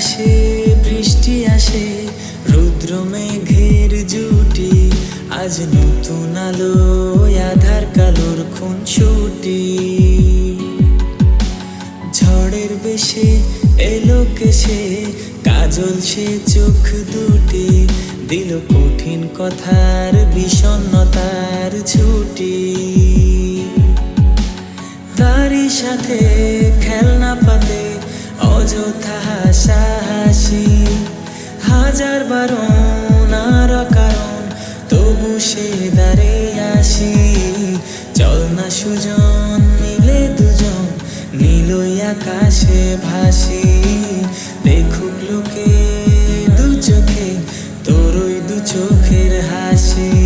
আকাশে বৃষ্টি আসে, রুদ্র মেঘের জুটি, আজ নতুন আলো আধার কালোর খুনসুটি। ঝড়ের বেশে এলো কেসে, কাজল সে চোখ দুটি, দিল কঠিন কথার বিষণ্ণতার ছুটি। তারই সাথে খেলনা পাতে অযথা হাসাহাসি, হাজার বারণ আর কারণ তবু সে দাঁড়ে আসি। চল না সুজন মিলে দুজন, নীলই আকাশে ভাসি, দেখুক লোকে দু চোখে তোর ওই দু চোখের হাসি।